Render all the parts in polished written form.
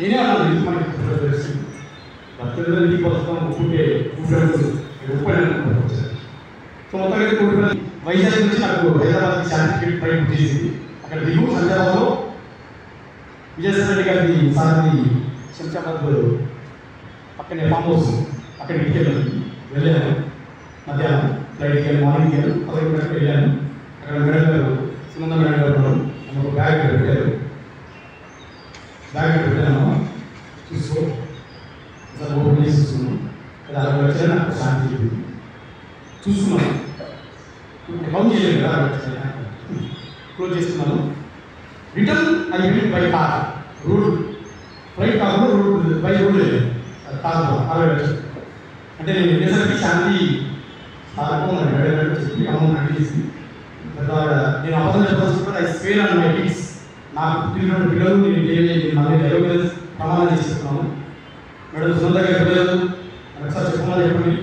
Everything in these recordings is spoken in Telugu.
నేనే అన్నాను ఇది మనకి భర్తలు ఇంటికి వస్తాం ఒప్పుంటే ఒప్పుకోలేదు. సో మొత్తానికి కోరుకున్న వైజాగ్ నుంచి నాకు హైదరాబాద్కి సర్టిఫికేట్ ఫ్లైట్ చేసింది. అక్కడ దిగు సంజాబాద్లో విజయసాయి రెడ్డి గారి సార్ది శంషాబాద్ పక్కనే ఫామ్ హౌస్ అక్కడికి వెళ్ళాను. మధ్యాహ్నం ఫ్లైట్కి వెళ్ళి మార్నింగ్ వెళ్ళాను 11 గంటలకు వెళ్ళాను. అక్కడ మేడం గారు సునంద మేడం గారు ఒక బ్యాగ్ పెట్టారు. బ్యాగ్ పెట్టాను చూసుకో సార్ ఓపెన్ చేసి చూసుకున్నాను. అది 60 లక్షలు నాకు శాంతి చెప్పింది. చూసుకున్నాను కౌంట్ చేయలేదు కదా 60 లక్షలు క్లోజ్ చేసుకున్నాను. Return I went by car. Road flight కాకుండా రోడ్ బై రోడ్ లేదు కాదు 60 లక్షలు. అంటే నేను వెళ్ళేసరికి శాంతి సాధకం చెప్పి అమౌంట్ అడిగేసి నేను అబద్ధం చెప్పాల్సి I swear on my kids. నాకు పుట్టిన పిల్లలు నేను మళ్ళీ డైవోగల్స్ ప్రమాణం చేసి చెప్తున్నాను. మేడం సునంద గారి పిల్లలు ఒకసారి చెప్పమని చెప్పండి.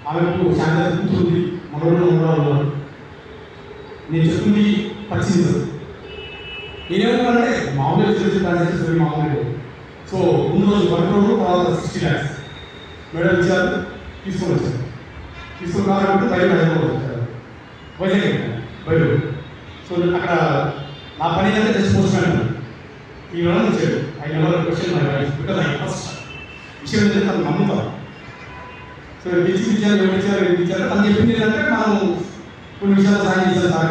ఆమెకు శాంతి కూర్చుంది మనోళ్ళు ఉన్నారు. నేను చెప్తుంది పరిస్థితి నేనేమన్నానంటే మామూలుగా చేసి ట్రాన్సాక్షన్స్ మామూలుగా. సో ముందు రోజు 1 crore తర్వాత 60 lakhs మేడం ఇచ్చారు. తీసుకొని వచ్చారు. తీసుకొని రావాలంటే బయట హైదరాబాద్ వచ్చారు. వైజాగ్ బయట. సో అక్కడ నా పని అయితే జస్ట్ పోస్ట్ మ్యాన్ ఈ రోజు వచ్చాడు. I never question my wife because I first విషయం ఏంటంటే తను నమ్ముతాను. సో ఇచ్చారు తను చెప్పింది ఏంటంటే మనం కొన్ని విషయాలు సాయం చేశారు సార్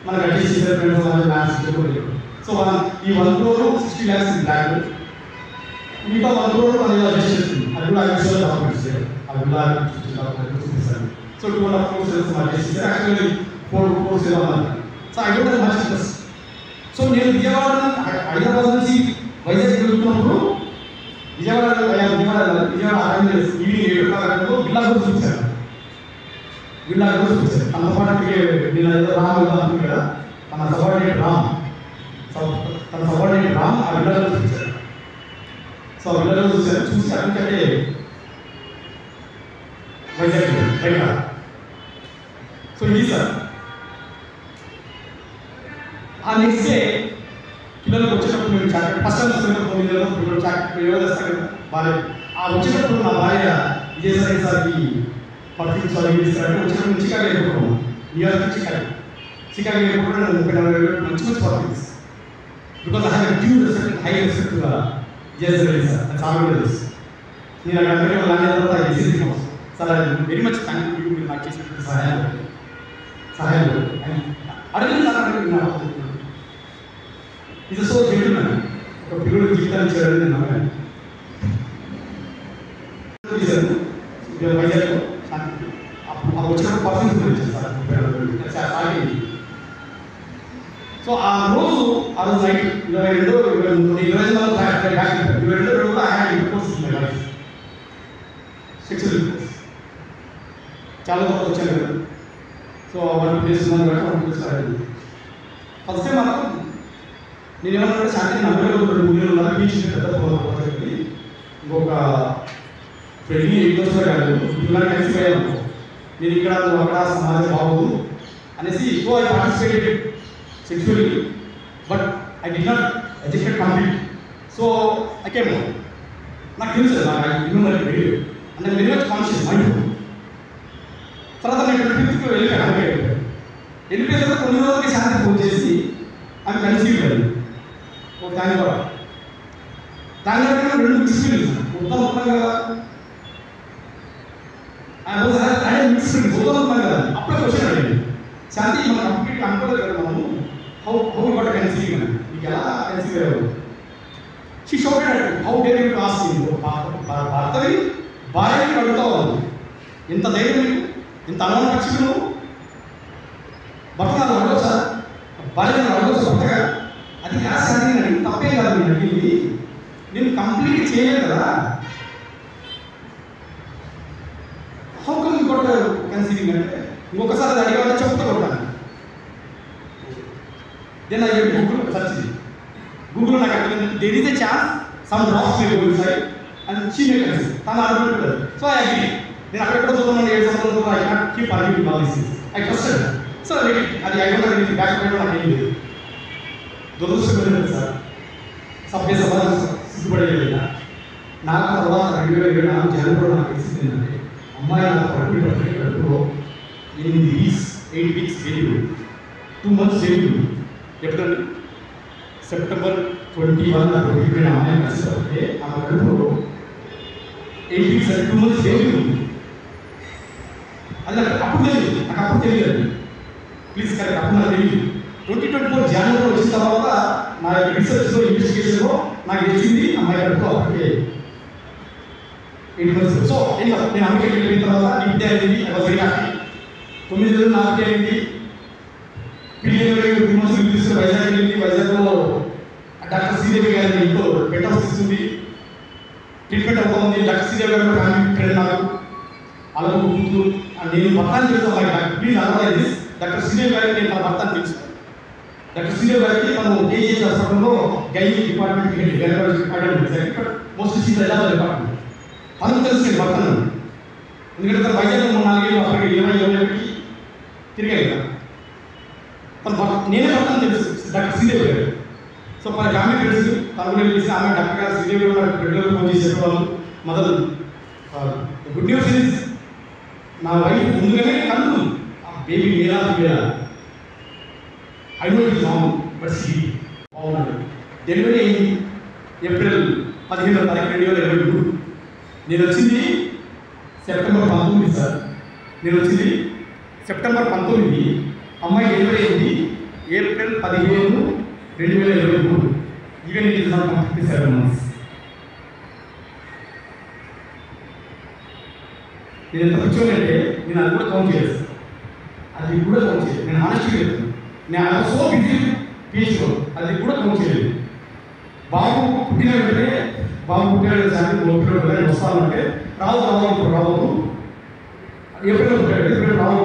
మనకు అడ్జస్ట్ చేశారు ఫ్రెండ్స్ మ్యాథ్స్ చెప్పలేదు. సో మనం ఈ 1 crore 60 lakhs బ్లాక్ మిగతా 1 crore మనం అడ్జస్ట్ చేస్తుంది. అది కూడా 5 విషయాలు డాక్యుమెంట్స్ అది కూడా చూపిస్తాను. సో 2.5 crores అడ్జస్ట్ చేశారు. యాక్చువల్లీ 4 crores ఏదో అన్నారు. So I don't have much interest. So నేను హైదరాబాద్ నుంచి వైజాగ్ వెళ్తున్నప్పుడు విజయవాడ ఈవినింగ్ 7 o'clock బిల్లా కూడా చూపించాను. తన పాటు నేను రామ్ అనుకున్నాను కదా తన సబార్డినేట్ రామ్ ఆ బిల్లాలో చూపించాను. సో ఆ బిల్లాలో చూసి అక్కడికంటే వైజాగ్ బయట. సో ఇది సార్ ఆ నెక్స్ట్ డే పిల్లలకు వచ్చేటప్పుడు మేము చాక్లెట్ ఫస్ట్ టైం వస్తున్నప్పుడు పిల్లలు చాక్లెట్ ఏవో చేస్తారు కదా భార్య. ఆ వచ్చేటప్పుడు నా భార్య విజయసాయి సార్కి పర్ఫ్యూమ్స్ అవి ఇస్తారంటే వచ్చేటప్పుడు Chicago airport New York Chicago airport 30-40 మంచి perfumes because I have due respect high respect Vijayasai sir అది చాలా కూడా తెలుసు. నేను అక్కడ sir very much thank you మీరు నాకు చేసినటువంటి సహాయం అడిగిన సార్ ఇది సో జెంటిల్మెన్ ఒక పిల్లలు జీవితాన్ని చేయడం నేను నమ్మాను. వైజాగ్లో వచ్చినప్పుడు పర్ఫ్యూమ్స్ గురించి సార్. సో ఆ రోజు నైట్ 22 సెక్చువల్ చాలా వరకు వచ్చాను కదా. సో 1 days ఫస్ట్ టైం మాత్రం నేను ఏమన్నా శాంతి నమ్మకం 2 million బీచ్ పెద్ద ఇంకొక ఫ్రెండ్లీ ఎయిట్స్ కాదు ఇలా కలిసిపోయాను. నేను ఇక్కడ అక్కడ సమాజం బాగోదు అనేసి so I participated sexually but I did not educate complete. So I came నాకు తెలుసు నాకు అంటే వెరీ మచ్ కాన్షియస్ మైండ్. తర్వాత నేను 25th వెళ్ళిపోయాను. వెళ్ళిపోయిన తర్వాత కొన్ని రోజులకి శాంతి ఫోన్ చేసి అది కన్సీవ్ అయ్యింది. ఒక దాని కూడా 2 ఎక్స్పీరియన్స్ మొత్తం కదా మిక్స్డ్ మొత్తం కదా. అప్పుడే క్వశ్చన్ అడిగింది శాంతి మనం కంప్లీట్గా అనుకోలేదు కదా మనము హౌ గట్ కన్సీవ్ అని మీకు ఎలా కన్సీవ్ అయ్యారు. She showed how dare you ask భర్తని భార్యని అడుగుతావు ఎంత ధైర్యం నీకు ఇంత అనుమానం పక్షి నువ్వు భర్త నాకు అడగవు సార్ భార్యను అడగవు భర్తగా అది గ్యాస్ అని అడిగి తప్పే కాదు నేను అడిగింది. నేను కంప్లీట్ చేయలేదు కదా. How come you got conceiving అంటే ఇంకొకసారి అది అడిగామంటే చెప్తా కొట్టాను. దెన్ ఐ గూగుల్ సర్చ్ గూగుల్లో నాకు అర్థమైంది there is a chance some drops may go inside and she may conceive తను అనుకుంటుంది. So I agree. నేను అక్కడెక్కడ చూద్దామని 7 సంవత్సరాలు I not keep arguing all this I trusted. So అది ఐ డోంట్ హ్యావ్ బ్యాక్ నాకు ఏం లేదు. దురదృష్టం సార్ సభ్య సమాజం సిగ్గుపడేది. నాకు తర్వాత 2024 జనవరిలో నాకు తెలిసింది ఏంటంటే అమ్మాయి నాకు కడుపులో 8 weeks 8 weeks baby 2 months baby. ఎప్పుడండి సెప్టెంబర్ 21 నాకు బేబీ అమ్మాయి కలిసి ఆ కడుపులో 8 వీక్స్ 2 months బేబీ ఉంది. అది నాకు అప్పుడు తెలియదు, నాకు అప్పుడు తెలియదు. ప్లీజ్ కరెక్ట్, అప్పుడు నాకు తెలియదు. 2024 జనవరిలో వచ్చిన తర్వాత నా యొక్క రీసెర్చ్లో ఇన్వెస్టిగేషన్లో నాకు తెలిసింది అమ్మాయి కడుపులో అప్పటికే 8 months. సో నేను అమెరికాకి వెళ్ళిన తర్వాత ఇంటి అయింది. Very happy. 9 నెలలు నాకు అయింది. పిల్లలు 2 months తీసుకుని వైజాగ్ వెళ్ళింది. వైజాగ్లో డాక్టర్ శ్రీదేవి గారి ఇంట్లో బెడ్ హౌస్ ఇస్తుంది, ట్రీట్మెంట్ అవుతుంది. డాక్టర్ శ్రీదేవి గారు ఫ్యామిలీ ఫ్రెండ్ నాకు అలాగే కూతురు. నేను భర్తని తెలుసు అమ్మాయి. ప్లీజ్ అనలైజ్ డాక్టర్ శ్రీదేవి గారికి నేను నా భర్తని తెలుసు. డాక్టర్ శ్రీదేవి గారికి మనం కేజీహెచ్ హాస్పిటల్లో gynae department gynaecology department most season department తనకు తెలుసు నేను భర్తను. ఎందుకంటే తన వైజాగ్ 4 ఏళ్ళు అప్పటికి 20 తిరిగాయి కదా. నేనే భర్తను తెలుసు డాక్టర్ శ్రీదేవి గారు. సో మన ఫ్యామిలీ ఫ్రెండ్స్ తను కూడా తెలిసి ఆమె డాక్టర్ గారు శ్రీదేవి గారు రెగ్యులర్గా ఫోన్ చేసి చెప్పేవాళ్ళు. మొదలు గుడ్ న్యూస్ ఇస్ నా వైఫ్ ముందుగానే కన్ను బేబీ మేరా I know it wrong but see బాగున్నాడు. డెలివరీ అయింది ఏప్రిల్ 15వ తారీఖు 2023. నేను వచ్చింది సెప్టెంబర్ 19 సార్. నేను వచ్చింది సెప్టెంబర్ 19. అమ్మాయి డెలివరీ అయింది April 15, 2023. Even it is not 57 months. నేను ఎంత కూర్చోనంటే నేను అది కూడా కౌంట్ చేయలేదు. అది కూడా కౌంట్ చేయలేదు. నేను ఆనెస్ట్గా చెప్తాను. నేను సో బిజీ పీస్లో అది కూడా కౌంట్ చేయలేదు. బాబు పుట్టిన వెంటనే బాబు పుట్టిన సాయంత్రం లోపల వస్తానంటే రావు ఇప్పుడు రావు ఏప్రిల్ పుట్టాడు. ఏప్రిల్ రావు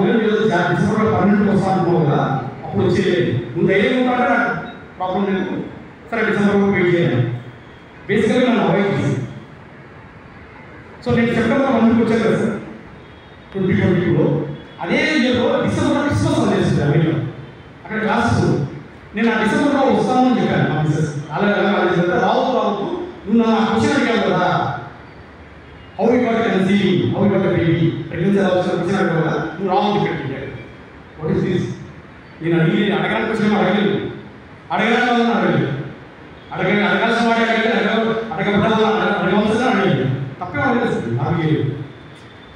డిసెంబర్ 12 వస్తా అనుకోవు కదా, అప్పుడు వచ్చేది. నువ్వు ధైర్యం ఉంటాడే నాకు ప్రాబ్లం లేదు. సరే డిసెంబర్ వెయిట్ చేయాలి. బేసికల్గా నన్ను అవాయిడ్ చేసి. సో నేను సెప్టెంబర్ 1 వచ్చాను కదా సార్ 2022లో. అదే ఇయర్లో డిసెంబర్లో క్రిస్మస్ వదిలేసింది అమెరికా. అక్కడ క్లాసెస్ నేను ఆ డిసెంబర్లో వస్తానని చెప్పాను మా మిస్సెస్. అలాగే రావు నువ్వు నా క్వశ్చన్ అడిగావు కదా, how you got conceiving, how you got baby, pregnancy అవసరం క్వశ్చన్ అడిగావు కదా, నువ్వు రావు చెప్పాడు. What is this? నేను అడగాలని క్వశ్చన్ అడగలేదు. అడగాల్సిన వాడి అడగవలసిన అడిగాను. తప్పే అడగలేదు నాకు.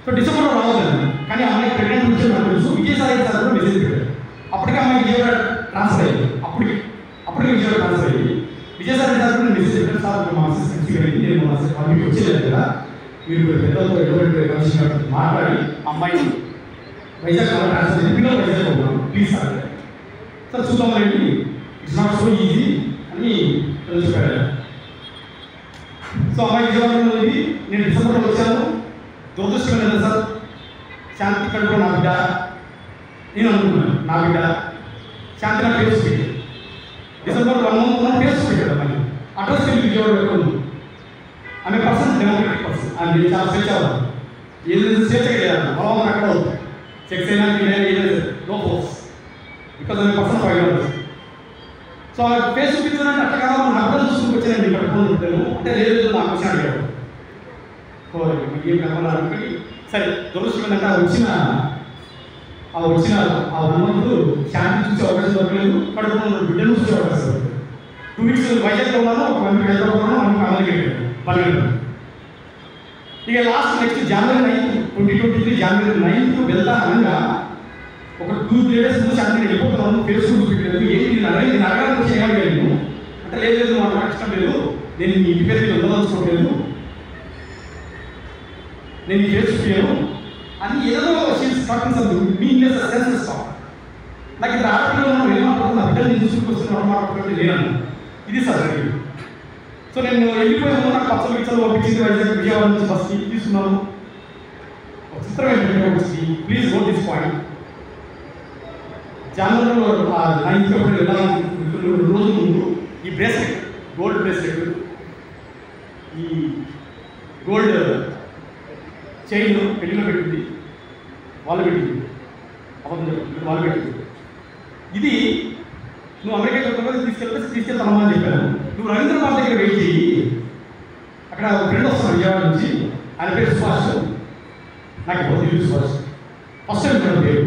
సో డిసెంబర్లో రావద్దండి. కానీ అమ్మాయి ప్రెగ్నెంట్ విషయం నాకు తెలుసు. విజయసాయి సార్ కూడా మెసేజ్ పెట్టారు. అప్పటికే అమ్మాయి విజయవాడ ట్రాన్స్ఫర్ అయ్యింది. అప్పటికే విజయవాడ ట్రాన్స్ఫర్ అయ్యింది. విజయసాయి సార్ కూడా మెసేజ్ పెట్టారు. సార్ మా అసిస్టెంట్ నేను మీకు వచ్చేది కదా, మీరు పెద్దలతో ఎటువంటి కమిషన్ మాట్లాడి అమ్మాయిని వైజాగ్ ట్రాన్స్ఫర్ చేసి పిల్లలు వైజాగ్ ఉన్నాను ప్లీజ్ సార్. సార్ చూద్దామండి, ఇట్స్ నాట్ సో ఈజీ అని చెప్పాడు. సో అమ్మాయి విజయవాడలో ఉంది. నేను డిసెంబర్లో వచ్చాను. దురదృష్టం ఏంటంటే సార్ శాంతి కడుపులో నా బిడ్డ నేను అనుకున్నాను. నా బిడ్డ శాంతి నా పేరు పెట్టాడు. డిసెంబర్ 1 పేరు పెట్టాడు. అమ్మాయి అడ్రస్ వెళ్ళి విజయవాడ పెట్టుకుంది. ఆమె పర్సన్ డెమోక్రటిక్ పర్సన్. ఆమె చాలా స్వేచ్ఛ అవ్వాలి. ఏదైనా స్వేచ్ఛ చేయాలి. బలవంతం అక్కడ అవుతుంది. సెక్స్ అయినా నో ఫోర్స్ బికాజ్ ఆమె పర్సన్ ఫైవ్. సో ఆమె ఫేస్ చూపించాలంటే అట్లా కదా నాకు చూసుకుని వచ్చానండి కట్టుకొని ఉంటాను అంటే లేదు నా క్వశ్చన్ అడిగాడు. ఏం కలవాలి అనుకుని సరే దురదృష్టం ఏంటంటే ఆ వచ్చిన ఆ 1 month శాంతి చూసే అవకాశం దొరకలేదు. కడుపులో బిడ్డను చూసే అవకాశం దొరకలేదు. 2 weeks వైజాగ్లో ఉన్నాను. ఒక 1 week హైదరాబాద్ ఉన్నాను. అమెరికా వెళ్ళాను. ఇక లాస్ట్ నెక్స్ట్ జనవరి 9, 2023 జనవరి 9 వెళ్తా అనగా ఒక 2-3 days ముందు శాంతి వెళ్ళిపోతున్నాను. ఫేస్బుక్ పెట్టలేదు. ఏంటి నేను అడగాలని చేయగలిగాను అంటే లేదు నాకు ఇష్టం లేదు, నేను మీ ఇంటి పేరు ఉండదలుచుకోవట్లేదు, నేను ఈ ఫేస్ చేయను అని ఏదో మీనింగ్లెస్ సెన్సెస్ నాకు ఇక్కడ ఆడపిల్లలు మనం ఏమనుకుంటున్నా బిడ్డలు నేను చూసుకొస్తున్నాను మాట్లాడుకుంటే లేనను. ఇది సార్ జరిగింది. సో నేను వెళ్ళిపోయాను. నాకు పచ్చలు పిచ్చలు పంపించింది. వైజాగ్ విజయవాడ నుంచి బస్ తీసుకున్నాను. చిత్రం ఏంటంటే వచ్చింది. Please note this point. జనవరిలో 9th వెళ్ళాలని 2 రోజుల ముందు ఈ బ్రేస్లెట్, గోల్డ్ బ్రేస్లెట్, ఈ గోల్డ్ చైన్ పెళ్లిలో పెట్టింది. వాళ్ళు పెట్టింది అబద్ధం చెప్తుంది. వాళ్ళు పెట్టింది. ఇది నువ్వు అమెరికా తీసుకెళ్తానమ్మా అని చెప్పాను. నువ్వు రవీంద్ర భారతి దగ్గర వెయిట్ చేయి, అక్కడ ఒక ఫ్రెండ్ వస్తాను విజయవాడ నుంచి, ఆయన పేరు సుభాష్, నాకు తెలియదు సుభాష్, ఫస్ట్ టైం పేరు